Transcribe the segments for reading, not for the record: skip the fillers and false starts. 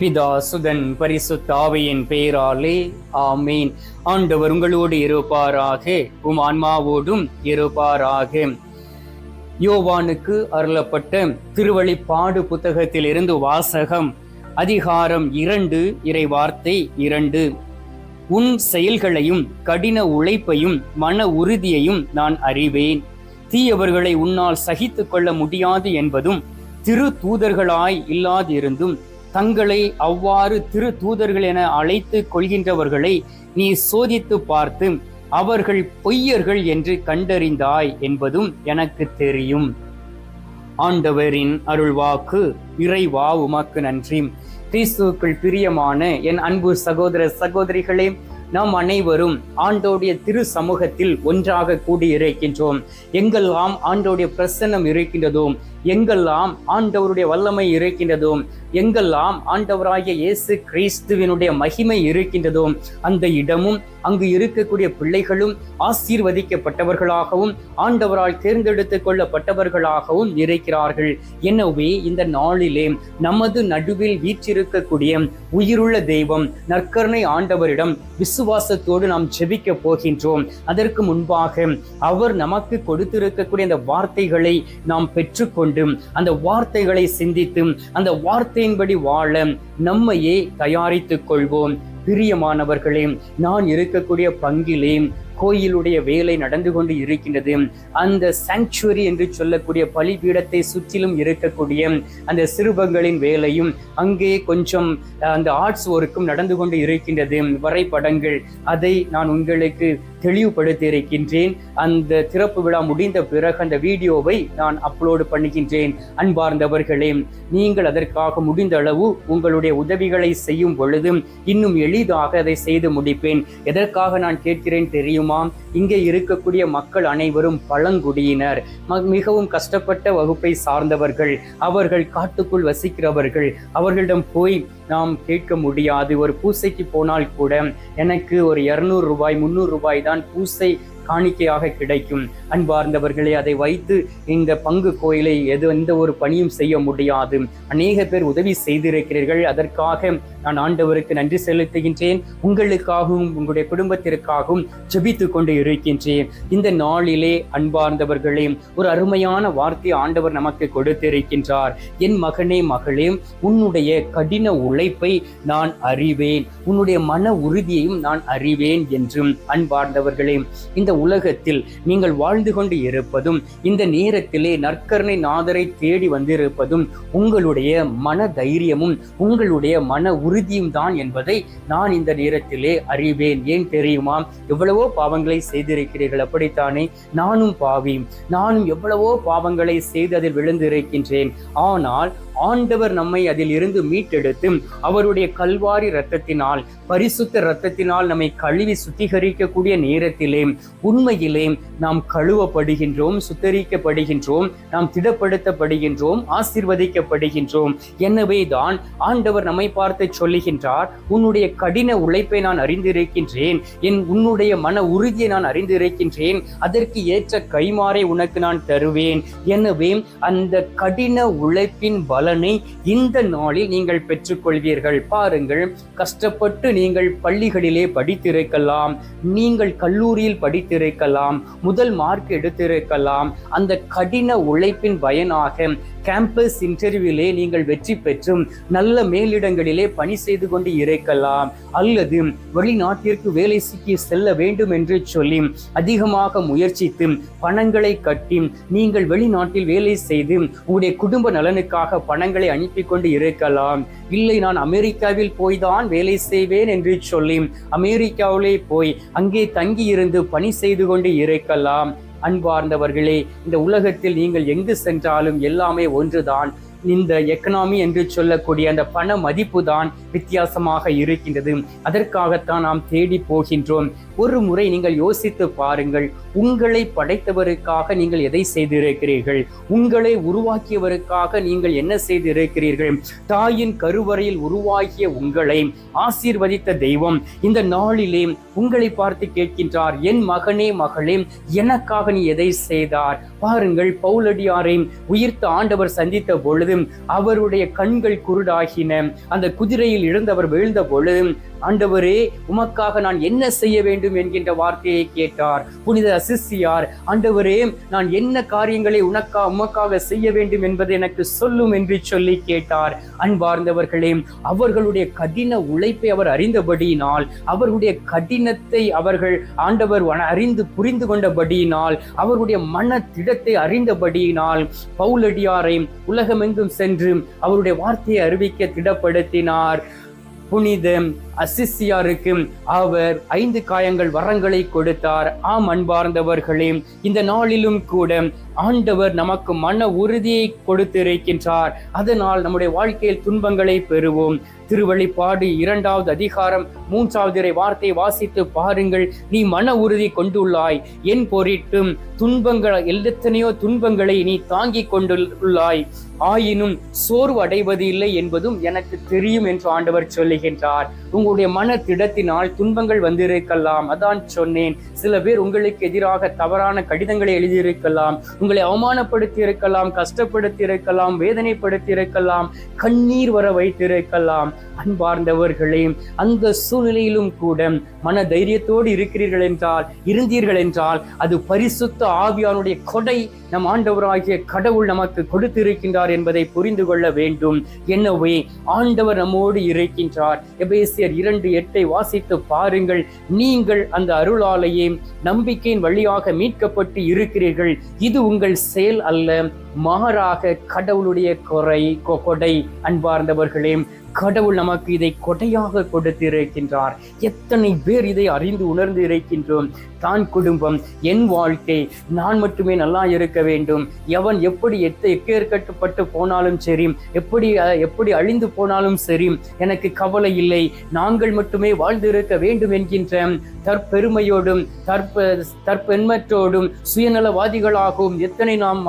பிதா சுதன் பரிசுத்த ஆவியின் பெயராலே ஆமீன். ஆண்டவர் உங்களோடு இருப்பாராக, உம் ஆன்மாவோடும் இருப்பாராக. யோவானுக்கு அருளப்பட்ட திருவழிப்பாடு புத்தகத்தில் இருந்து வாசகம். அதிகாரம் 2, இறை வார்த்தை 2. உன் செயல்களையும் கடின உழைப்பையும் மன உறுதியையும் நான் அறிவேன். தீயவர்களை உன்னால் சகித்து கொள்ள முடியாது என்பதும், திரு தூதர்களாய் இல்லாதிருந்தும் தங்களை அவ்வாறு திரு தூதர்கள் என அழைத்து கொள்கின்றவர்களை நீ சோதித்து பார்த்து அவர்கள் பொய்யர்கள் என்று கண்டறிந்தாய் என்பதும் எனக்கு தெரியும். ஆண்டவரின் அருள்வாக்கு. இறைவா உமக்கு நன்றி. கிறிஸ்துவுக்குள் பிரியமான என் அன்பு சகோதர சகோதரிகளே, நாம் அனைவரும் ஆண்டோடைய திரு சமூகத்தில் ஒன்றாக கூடியிருக்கின்றோம். எங்கெல்லாம் ஆண்டோடைய பிரசன்னம் இருக்கின்றதோ, எங்கெல்லாம் ஆண்டவருடைய வல்லமை இருக்கின்றதோ, எங்கெல்லாம் ஆண்டவராகிய இயேசு கிறிஸ்துவினுடைய மகிமை இருக்கின்றதோ, அந்த இடமும் அங்கு இருக்கக்கூடிய பிள்ளைகளும் ஆசீர்வதிக்கப்பட்டவர்களாகவும் ஆண்டவரால் தேர்ந்தெடுத்துக் கொள்ளப்பட்டவர்களாகவும் இருக்கிறார்கள். எனவே இந்த நாளிலே நமது நடுவில் வீற்றிருக்கக்கூடிய உயிருள்ள தெய்வம் நற்கருணை ஆண்டவரிடம் விசுவாசத்தோடு நாம் ஜெபிக்க போகின்றோம். அதற்கு முன்பாக அவர் நமக்கு கொடுத்திருக்கக்கூடிய அந்த வார்த்தைகளை நாம் பெற்றுக்கொண்டு அந்த வார்த்தைகளை சிந்தித்து அந்த வார்த்தையின்படி வாழ நம்மையே தயாரித்துக் கொள்வோம். பிரியமானவர்களே, நான் இருக்கக்கூடிய பங்கிலே கோயிலுடைய வேலை நடந்து கொண்டு இருக்கின்றது. அந்த சாங்சுவரி என்று சொல்லக்கூடிய பலிபீடத்தை சுற்றிலும் இருக்கக்கூடிய அந்த சிறுபங்களின் வேலையும் அங்கே கொஞ்சம் அந்த ஆர்ட்ஸ் ஒர்க்கும் நடந்து கொண்டு இருக்கின்றது. வரைபடங்கள், அதை நான் உங்களுக்கு தெளிவுபடுத்தி இருக்கின்றேன். அந்த திறப்பு விழா முடிந்த பிறகு அந்த வீடியோவை நான் அப்லோடு பண்ணுகின்றேன். அன்பார்ந்தவர்களே, நீங்கள் அதற்காக முடிந்த அளவு உங்களுடைய உதவிகளை செய்யும் பொழுது இன்னும் எளிதாக அதை செய்து முடிப்பேன். எதற்காக நான் கேட்கிறேன் தெரியும்? இங்கே இருக்கக்கூடிய மக்கள் அனைவரும் பழங்குடியினர், மிகவும் கஷ்டப்பட்ட வகுப்பை சார்ந்தவர்கள். அவர்கள் காட்டுக்குள் வசிக்கிறவர்கள். அவர்களிடம் போய் நாம் கேட்க முடியாது. ஒரு பூசைக்கு போனால் கூட எனக்கு ஒரு 200 ரூபாய் 300 ரூபாய் தான் பூசை காணிக்கையாக கிடைக்கும். அன்பார்ந்தவர்களே, அதை வைத்து இந்த பங்கு கோயிலை எந்த ஒரு பணியும் செய்ய முடியாது. அநேக பேர் உதவி செய்திருக்கிறீர்கள். அதற்காக நான் ஆண்டவருக்கு நன்றி செலுத்துகின்றேன். உங்களுக்காகவும் உங்களுடைய குடும்பத்திற்காகவும் ஜெபித்து கொண்டு இருக்கின்றேன். இந்த நாளிலே அன்பார்ந்தவர்களே, ஒரு அருமையான வார்த்தை ஆண்டவர் நமக்கு கொடுத்திருக்கின்றார். என் மகனே, மகளே, உன்னுடைய கடின உழைப்பை நான் அறிவேன், உன்னுடைய மன உறுதியையும் நான் அறிவேன் என்றும். அன்பார்ந்தவர்களே, இந்த உலகத்தில் நீங்கள் வாழ்ந்து கொண்டு இருப்பதும், இந்த நேரத்திலே நற்கருணை நாதரை தேடி வந்திருப்பதும் உங்களுடைய மன தைரியமும் உங்களுடைய மன உறுதியும் தான் என்பதை நான் இந்த நேரத்திலே அறிவேன். ஏன் தெரியுமா? எவ்வளவோ பாவங்களை செய்திருக்கிறீர்கள், அப்படித்தானே? நானும் பாவி. நானும் எவ்வளவோ பாவங்களை செய்து அதில் விழுந்திருக்கின்றேன். ஆனால் ஆண்டவர் நம்மை அதில் இருந்து மீட்டெடுத்து அவருடைய கல்வாரி இரத்தத்தினால், பரிசுத்த இரத்தத்தினால் நம்மை கழுவி சுத்திகரிக்கக்கூடிய நேரத்திலே உண்மையிலே நாம் கழுவப்படுகின்றோம், சுத்தரிக்கப்படுகின்றோம், நாம் திடப்படுத்தப்படுகின்றோம், ஆசீர்வதிக்கப்படுகின்றோம். எனவே தான் ஆண்டவர் நம்மை பார்த்து சொல்லுகின்றார், உன்னுடைய கடின உழைப்பை நான் அறிந்திருக்கின்றேன், உன்னுடைய மன உறுதியை நான் அறிந்திருக்கின்றேன், அதற்கு ஏற்ற கைமாறை உனக்கு நான் தருவேன். எனவே அந்த கடின உழைப்பின் பலனை இந்த நாளில் நீங்கள் பெற்றுக்கொள்வீர்கள். பாருங்கள், கஷ்டப்பட்டு நீங்கள் பள்ளிகளிலே படித்திருக்கலாம், நீங்கள் கல்லூரியில் படித்திருக்கலாம், முதல் மார்க் எடுத்திருக்கலாம். அந்த கடின உழைப்பின் பயனாக கேம்பஸ் இன்டர்வியூலே நீங்கள் வெற்றி பெற்றும் நல்ல மேலிடங்களிலே பணி செய்து கொண்டு இருக்கலாம். அல்லது வெளிநாட்டிற்கு வேலை சிக்கி செல்ல வேண்டும் என்று சொல்லி அதிகமாக முயற்சித்து பணங்களை கட்டி நீங்கள் வெளிநாட்டில் வேலை செய்து உங்களுடைய குடும்ப நலனுக்காக பணங்களை அனுப்பி கொண்டு இருக்கலாம். இல்லை, நான் அமெரிக்காவில் போய்தான் வேலை செய்வேன் என்று சொல்லி அமெரிக்காவிலே போய் அங்கே தங்கி இருந்து பணி செய்து கொண்டு இருக்கலாம். அன்பார்ந்தவர்களே, இந்த உலகத்தில் நீங்கள் எங்கு சென்றாலும் எல்லாமே ஒன்றுதான். இந்த எக்கனாமி என்று சொல்லக்கூடிய அந்த பண மதிப்பு தான் வித்தியாசமாக இருக்கின்றது. அதற்காகத்தான் நாம் தேடி போகின்றோம். ஒரு முறை நீங்கள் யோசித்து பாருங்கள், உங்களை படைத்தவருக்காக நீங்கள் எதை செய்திருக்கிறீர்கள்? உங்களை உருவாக்கியவருக்காக நீங்கள் என்ன செய்திருக்கிறீர்கள்? தாயின் கருவறையில் உருவாக்கிய உங்களை ஆசீர்வதித்த தெய்வம் இந்த நாளிலே உங்களை பார்த்து கேட்கின்றார், என் மகனே, மகளே, எனக்காக நீ எதை செய்தார்? பாருங்கள், பவுலடியாரை உயிர்த்த ஆண்டவர் சந்தித்த பொழுது பொழுது அவருடைய கண்கள் குருடாகின. அந்த குதிரையில் இருந்து அவர் வீழ்ந்த பொழுது, ஆண்டவரே, உமக்காக நான் என்ன செய்ய வேண்டும் என்கின்ற வார்த்தையை கேட்டார். புனித அசிசியார், ஆண்டவரே, நான் என்ன காரியங்களை உமக்காக செய்ய வேண்டும் என்பதை எனக்கு சொல்லும் என்று சொல்லி கேட்டார். அன்பார்ந்தவர்களே, அவர்களுடைய கடின உழைப்பை அவர் அறிந்தபடியினால், அவர்களுடைய கடினத்தை அவர்கள் ஆண்டவர் அறிந்து புரிந்து கொண்டபடியினால், அவருடைய மன திடத்தை அறிந்தபடியினால் பவுலடியாரை உலகமெங்கும் சென்று அவருடைய வார்த்தையை அறிவிக்க திடப்படுத்தினார். புனித அசிசியாருக்கு அவர் 5 காயங்கள் வரங்களை கொடுத்தார். ஆம் அன்பார்ந்தவர்களே, இந்த நாளிலும் கூட ஆண்டவர் நமக்கு மன உறுதியை கொடுத்திருக்கின்றார். அதனால் நம்முடைய வாழ்க்கையில் துன்பங்களை பெறுவோம். திருவெளிப்பாடு 2வது அதிகாரம் 3வது வார்த்தை வாசித்து பாருங்கள். நீ மன உறுதி கொண்டுள்ளாய், என் பொருட்டும் எத்தனையோ துன்பங்களை நீ தாங்கிக் கொண்டுள்ளாய், ஆயினும் சோர்வு அடைவது இல்லை என்பதும் எனக்கு தெரியும் என்று ஆண்டவர் சொல்லுகின்றார். உங்களுடைய மன திடத்தினால் துன்பங்கள் வந்திருக்கலாம். அதான் சொன்னேன், சில பேர் உங்களுக்கு எதிராக தவறான கடிதங்களை எழுதியிருக்கலாம், உங்களை அவமானப்படுத்தி இருக்கலாம், கஷ்டப்படுத்தி இருக்கலாம், வேதனைப்படுத்தி இருக்கலாம், கண்ணீர் வர வைத்திருக்கலாம். அன்பார்ந்தவர்களே, அந்த சூழ்நிலையிலும் கூட மன தைரியத்தோடு இருந்தீர்கள் என்றால் அது பரிசுத்த ஆவியானுடைய கொடை நம் ஆண்டவராகிய கடவுள் நமக்கு கொடுத்திருக்கின்றார் என்பதை புரிந்து கொள்ள வேண்டும். எனவே ஆண்டவர் நம்மோடு இருக்கின்றார். எபேசியர் 2:8 வாசித்து பாருங்கள். நீங்கள் அந்த அருளாலேயே நம்பிக்கையின் வழியாக மீட்கப்பட்டு இருக்கிறீர்கள். இது உங்கள் செயல் அல்ல, மாறாக கடவுளுடைய கொடை. அன்பார்ந்தவர்களே, கடவுள் நமக்கு இதை கொடையாக கொடுத்திருக்கின்றார். எத்தனை பேர் இதை அறிந்து உணர்ந்து இருக்கின்றோம். தான் குடும்பம், என் வாழ்க்கை, நான் மட்டுமே நல்லா இருக்க வேண்டும், எவன் எப்படி எக்கேற்கட்டுப்பட்டு போனாலும் சரி, எப்படி அழிந்து போனாலும் சரி, எனக்கு கவலை இல்லை, நாங்கள் மட்டுமே வாழ்ந்திருக்க வேண்டும் என்கின்ற தற்பெருமையோடும் தற்பெண்மற்றோடும் சுயநலவாதிகளாகவும் எத்தனை நாம்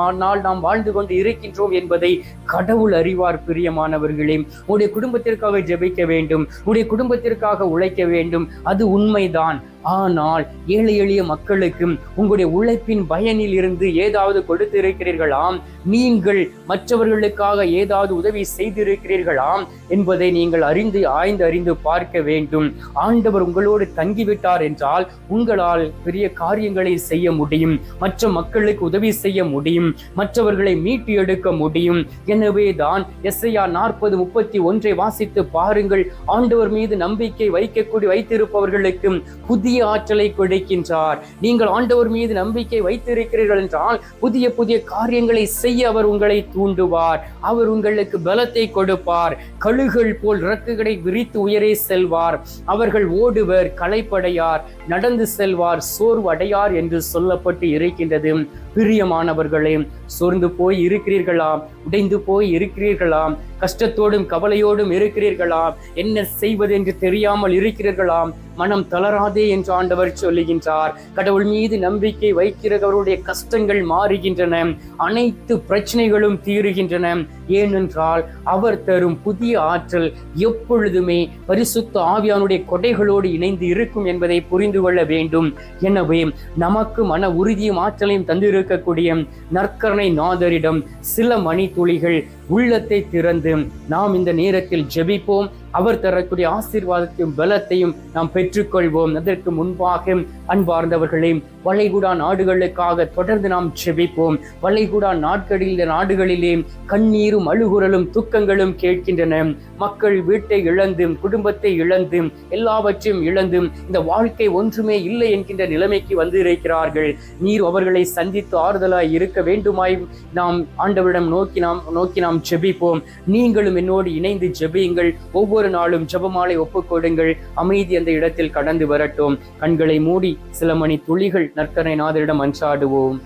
வாழ்ந்து கொண்டு இருக்கின்றோம் என்பதை கடவுள் அறிவார். பிரியமானவர்களே, உடைய குடும்பத்திற்காக ஜெபிக்க வேண்டும், உடைய குடும்பத்திற்காக உழைக்க வேண்டும், அது உண்மைதான். ஆனால் ஏழை எளிய மக்களுக்கு உங்களுடைய உழைப்பின் பயனில் இருந்து ஏதாவது கொடுத்திருக்கிறீர்களாம், நீங்கள் மற்றவர்களுக்காக ஏதாவது உதவி செய்திருக்கிறீர்களாம் என்பதை நீங்கள் ஆய்ந்து பார்க்க வேண்டும். ஆண்டவர் உங்களோடு தங்கிவிட்டார் என்றால் உங்களால் பெரிய காரியங்களை செய்ய முடியும், மற்ற மக்களுக்கு உதவி செய்ய முடியும், மற்றவர்களை மீட்டு எடுக்க முடியும். எனவே தான் எஸ்ஐயா 40:31 வாசித்து பாருங்கள். ஆண்டவர் மீது நம்பிக்கை வைத்திருப்பவர்களுக்கு புதிய ஆற்றலை கொடுக்கின்றார். நீங்கள் ஆண்டவர் மீது நம்பிக்கை வைத்திருக்கிறீர்கள் என்றால் புதிய புதிய காரியங்களை செய்ய அவர் உங்களை தூண்டுவார். அவர் உங்களுக்கு பலத்தை கொடுப்பார். கழுகுகள் போல் இறக்குகளை விரித்து உயரே செல்வார். அவர்கள் ஓடுவர், களைப்படையார், நடந்து செல்வார், சோர்வு அடையார் என்று சொல்லப்பட்டு இருக்கின்றது. பிரியமானவர்களே, சோர்ந்து போய் இருக்கிறீர்களா? உடைந்து போய் இருக்கிறீர்களா? கஷ்டத்தோடும் கவலையோடும் இருக்கிறீர்களா? என்ன செய்வது என்று தெரியாமல் இருக்கிறீர்களா? மனம் தளராதே என்று ஆண்டவர் சொல்லுகின்றார். கடவுள் மீது நம்பிக்கை வைக்கிறவருடைய கஷ்டங்கள் மாறுகின்றன, அனைத்து பிரச்சனைகளும் தீருகின்றன. ஏனென்றால் அவர் தரும் புதிய ஆற்றல் எப்பொழுதுமே பரிசுத்த ஆவியானுடைய கொடைகளோடு இணைந்து இருக்கும் என்பதை புரிந்து கொள்ள வேண்டும். எனவே நமக்கு மன உறுதியும் ஆற்றலையும் தந்திருக்கக்கூடிய நற்கருணை நாதரிடம் சில மணி துளிகள் உள்ளத்தை திறந்து நாம் இந்த நேரத்தில் ஜெபிப்போம். அவர் தரக்கூடிய ஆசீர்வாதத்தையும் பலத்தையும் நாம் பெற்றுக்கொள்வோம். அதற்கு முன்பாக அன்பார்ந்தவர்களே, வளைகுடா நாடுகளுக்காக தொடர்ந்து நாம் ஜெபிப்போம். வளைகுடா நாடுகளிலே கண்ணீரும் அழுகுரலும் துக்கங்களும் கேட்கின்றன. மக்கள் வீட்டை இழந்து, குடும்பத்தை இழந்து, எல்லாவற்றையும் இழந்து இந்த வாழ்க்கை ஒன்றுமே இல்லை என்கின்ற நிலைமைக்கு வந்து இருக்கிறார்கள். நீர் அவர்களை சந்தித்து ஆறுதலாய் இருக்க வேண்டுமாய் நாம் ஆண்டவரிடம் நோக்கி நாம் ஜெபிப்போம். நீங்களும் என்னோடு இணைந்து ஜெபியுங்கள். ஒவ்வொரு நாளும் ஜெபமாலை ஒப்புக்கொடுங்கள். அமைதி அந்த இடத்தில் கடந்து வரட்டும். கண்களை மூடி சில மணி துளிகள் நற்கருணை நாதரிடம் அன்றாடுவோம்.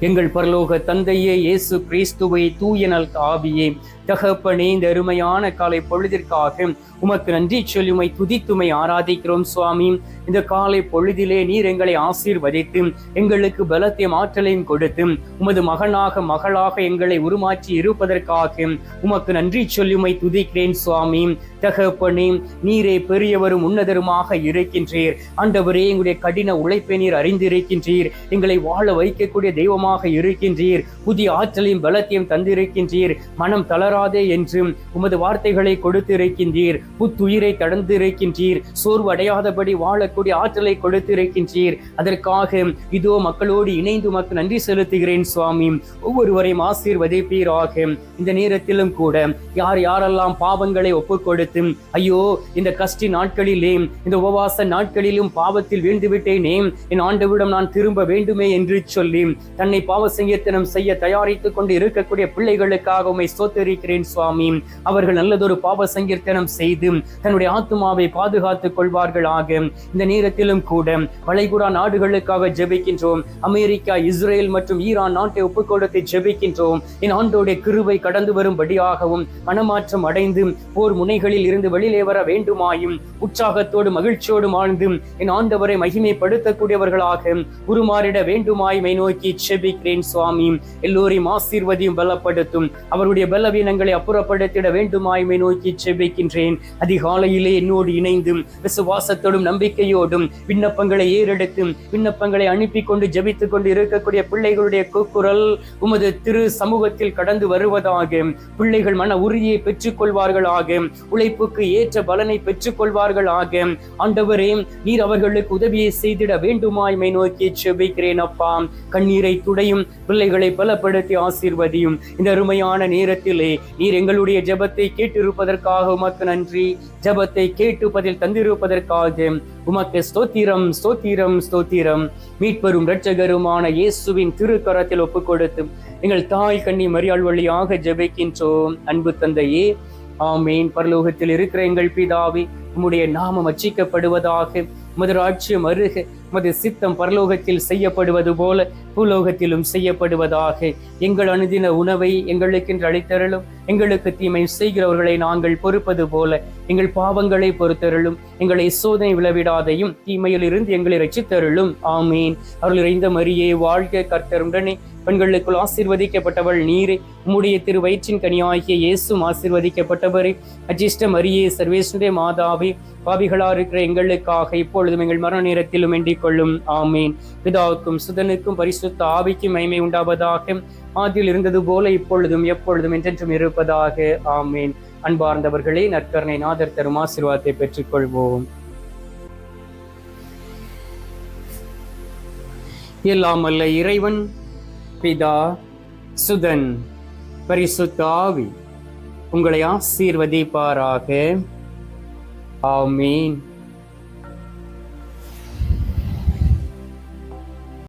எங்கள் பரலோக தந்தையே, இயேசு கிறிஸ்துவை, தூய நல் ஆவியே, தகப்பனே, இந்த அருமையான காலை பொழுதிற்காக உமக்கு நன்றி சொல்லி உம்மை துதித்துமை ஆராதிக்கிறோம் சுவாமி. இந்த காலை பொழுதிலே நீர் எங்களை ஆசீர்வதித்து எங்களுக்கு பலத்தையும் ஆற்றலையும் கொடுத்து உமது மகளாக எங்களை உருமாற்றி இருப்பதற்காக உமக்கு நன்றி சொல்லி உம்மை துதிக்கிறேன் சுவாமி. தகப்பனே, நீரே பெரியவரும் உன்னதருமாக இருக்கின்றீர். ஆண்டவரே, எங்களுடைய கடின உழைப்பை நீர் அறிந்திருக்கின்றீர். எங்களை வாழ வைக்கக்கூடிய தெய்வமாக இருக்கின்றீர். புதிய ஆற்றலையும் பலத்தையும் தந்திருக்கின்றீர். மனம் தளராதே என்றும் உமது வார்த்தைகளை கொடுத்திருக்கின்றீர். புத்துயிரை தந்திருக்கின்றீர். சோர்வு அடையாதபடி வாழக்கூடிய ஆற்றலை கொடுத்திருக்கின்றீர். அதற்காக இதோ மக்களோடு இணைந்து உமக்கு நன்றி செலுத்துகிறேன் சுவாமி. ஒவ்வொருவரையும் ஆசீர்வதிப்பீராக. இந்த நேரத்திலும் கூட யார் யாரெல்லாம் பாவங்களை ஒப்புக் கொடுத்து, ஐயோ இந்த கஷ்ட நாட்களிலே, இந்த உபவாச நாட்களிலும் பாவத்தில் வீழ்ந்து விட்டேனே, என் ஆண்டவரிடம் நான் திரும்ப வேண்டுமே என்று சொல்லி தன்னை பாவ சங்கீர்த்தனம் செய்ய தயாரித்துக் கொண்டு இருக்கக்கூடிய பிள்ளைகளுக்காக உம்மை ஸ்தோத்திரிக்கிறேன் சுவாமி. அவர்கள் நல்லதொரு பாவ சங்கீர்த்தனம் செய்து தன்னுடைய ஆத்துமாவை பாதுகாத்துக் கொள்வார்களாக. இந்த நேரத்திலும் கூட வளைகுடா நாடுகளுக்காக ஜெபிக்கின்றோம். அமெரிக்கா, இஸ்ரேல் மற்றும் ஈரான் நாட்டை ஒப்புக் கொடுத்து ஜெபிக்கின்றோம். என் ஆண்டோடைய கிருபை கடந்து வரும்படியாகவும், மனமாற்றம் அடைந்து போர் முனைகளில் இருந்து வெளியிலே வர வேண்டுமாயும், உற்சாகத்தோடு மகிழ்ச்சியோடு வாழ்ந்து என் ஆண்டவரை மகிமைப்படுத்தக்கூடியவர்களாக உருமாறிட வேண்டுமாய் நோக்கி ஜெபிக்கிறேன் சுவாமி. எல்லோரையும் ஆசீர்வதியும் பலப்படுத்தும். அவருடைய பலவீனங்களை அப்புறப்படுத்திட வேண்டுமாய் நோக்கி ஜெபிக்கின்றேன். அதிகாலையிலே என்னோடு இணைந்து விசுவாசத்தோடும் நம்பிக்கையோடும் விண்ணப்பங்களை ஏறெடுத்து விண்ணப்பங்களை அனுப்பி கொண்டு ஜெபித்துக் கொண்டு இருக்கக்கூடிய பிள்ளைகளுடைய கூக்குரல் உமது திரு சமூகத்தில் கடந்து வருவதாக. பிள்ளைகள் மன உறுதியை பெற்றுக் கொள்வார்களாக. உழைப்புக்கு ஏற்ற பலனை பெற்றுக் கொள்வார்களாக. ஆண்டவரே, நீர் அவர்களுக்கு உதவியை செய்திட வேண்டுமாய் நோக்கி ஜெபிக்கிறேன் அப்பா. கண்ணீரை துடையும், பிள்ளைகளை பலப்படுத்தி ஆசீர்வதியும். இந்த அருமையான நேரத்திலே நீர் எங்களுடைய ஜெபத்தை கேட்டிருப்பதற்காக உமக்கு நன்றி. ஜெபத்தை கேட்டு பதில் தந்திருப்பதற்காக உமக்கு ஸ்தோத்திரம், ஸ்தோத்திரம், ஸ்தோத்திரம். மீட்பெரும் இரட்சகருமான இயேசுவின் திருக்கரத்தில் ஒப்புக் கொடுத்து எங்கள் தாய் கன்னி மரியாள் வழியாக ஜெபிக்கின்றோம். அன்பு தந்தையே, ஆமேன். பரலோகத்தில் இருக்கிற எங்கள் பிதாவே, உம்முடைய நாமம் அர்ச்சிக்கப்படுவதாக. உமது ராஜ்யம் வருக. உமது சித்தம் பரலோகத்தில் செய்யப்படுவது போல பூலோகத்திலும் செய்யப்படுவதாக. எங்கள் அனுதின உணவை எங்களுக்கென்று அளித்தருளும். எங்களுக்கு தீமை செய்கிறவர்களை நாங்கள் பொறுப்பது போல எங்கள் பாவங்களை பொறுத்தருளும். எங்களை சோதனை விளைவிடாதையும் தீமையில் இருந்து எங்களை ரட்சித்தருளும். ஆமீன். அருள் நிறைந்த மரியே வாழ்க, கர்த்தர் உடனே, பெண்களுக்குள் ஆசீர்வதிக்கப்பட்டவள் நீரே. உம்முடைய திரு வயிற்றின் கனியாகிய இயேசுவும் ஆசீர்வதிக்கப்பட்டவரே. அஜிஷ்ட மரியே, சர்வேஸ்வரனுடைய மாதாவே, பாவிகளா இருக்கிற எங்களுக்காக இப்பொழுதும் எங்கள் மரண நேரத்திலும் வேண்டிக் கொள்ளும். ஆமீன். பிதாவுக்கும் சுதனுக்கும் பரிசுத்த ஆவிக்கும் மகிமை உண்டாவதாக. ஆதியில் இருந்தது போல இப்பொழுதும் எப்பொழுதும் என்றென்றும் இருப்பதாக. ஆமீன். அன்பார்ந்தவர்களே, நற்கருணை நாதர் தரும் ஆசீர்வாதத்தை பெற்றுக் கொள்வோம். எல்லாம் அல்ல இறைவன் பிதா, சுதன், பரிசுத்த ஆவி உங்களை ஆசீர்வதிப்பாராக. ஆமீன்.